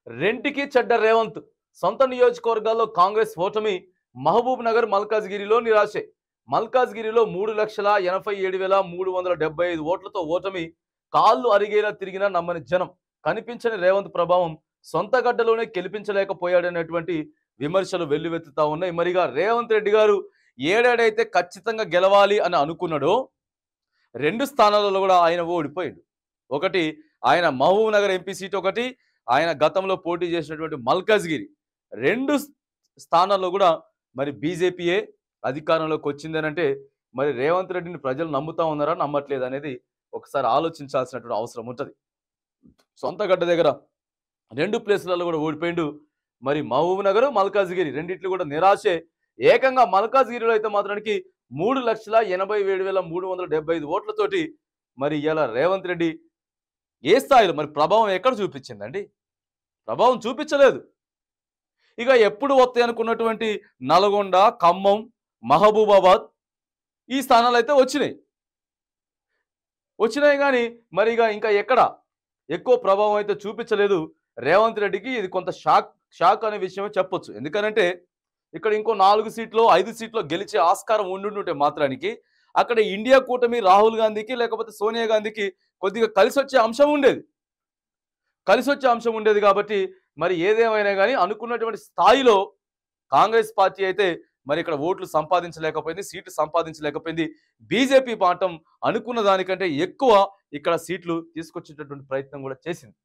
రెంటికి చెడ్డ రేవంత్ సొంత నియోజకవర్గాల్లో కాంగ్రెస్ ఓటమి. మహబూబ్ నగర్ మల్కాజ్గిరిలో నిరాశే. మల్కాజ్గిరిలో 3,87,375 ఓట్లతో ఓటమి. కాళ్ళు అరిగేలా తిరిగినా నమ్మని జనం. కనిపించని రేవంత్ ప్రభావం సొంత గడ్డలోనే గెలిపించలేకపోయాడనేటువంటి విమర్శలు వెల్లువెత్తుతా ఉన్నాయి. మరిగా రేవంత్ రెడ్డి గారు ఏడాడైతే ఖచ్చితంగా గెలవాలి అని అనుకున్నాడో 2 స్థానాలలో కూడా ఆయన ఓడిపోయాడు. ఒకటి ఆయన మహబూబ్ నగర్ ఎంపీ సీట్, ఒకటి ఆయన గతంలో పోటీ చేసినటువంటి మల్కాజ్గిరి. 2 స్థానాల్లో కూడా మరి బీజేపీయే అధికారంలోకి వచ్చిందనంటే మరి రేవంత్ రెడ్డిని ప్రజలు నమ్ముతా ఉన్నారా నమ్మట్లేదు అనేది ఒకసారి ఆలోచించాల్సినటువంటి అవసరం ఉంటుంది. సొంత గడ్డ దగ్గర 2 ప్లేసులలో కూడా ఓడిపోయిండు. మరి మహబూబ్ నగర్ మల్కాజ్గిరి రెండిట్లు కూడా నిరాశే. ఏకంగా మల్కాజ్గిరిలో అయితే మాత్రానికి 3,87,375 ఓట్లతోటి మరి ఇలా రేవంత్ రెడ్డి ఏ స్థాయిలో మరి ప్రభావం ఎక్కడ చూపించిందండి? ప్రభావం చూపించలేదు. ఇక ఎప్పుడు వస్తాయి అనుకున్నటువంటి నల్గొండ, ఖమ్మం, మహబూబాబాద్ ఈ స్థానాలు అయితే వచ్చినాయి కానీ మరి ఇంకా ఎక్కడ ఎక్కువ ప్రభావం అయితే చూపించలేదు. రేవంత్ రెడ్డికి ఇది కొంత షాక్ అనే విషయమే చెప్పొచ్చు. ఎందుకనంటే ఇక్కడ ఇంకో 4 సీట్లో 5 సీట్లో గెలిచే ఆస్కారం ఉండుంటే మాత్రానికి అక్కడ ఇండియా కూటమి రాహుల్ గాంధీకి లేకపోతే సోనియా గాంధీకి కొద్దిగా కలిసి వచ్చే అంశం ఉండేది కాబట్టి మరి ఏదేమైనా కానీ అనుకున్నటువంటి స్థాయిలో కాంగ్రెస్ పార్టీ అయితే మరి ఇక్కడ ఓట్లు సంపాదించలేకపోయింది, సీట్లు సంపాదించలేకపోయింది. బీజేపీ పాఠం అనుకున్న దానికంటే ఎక్కువ ఇక్కడ సీట్లు తీసుకొచ్చేటటువంటి ప్రయత్నం కూడా చేసింది.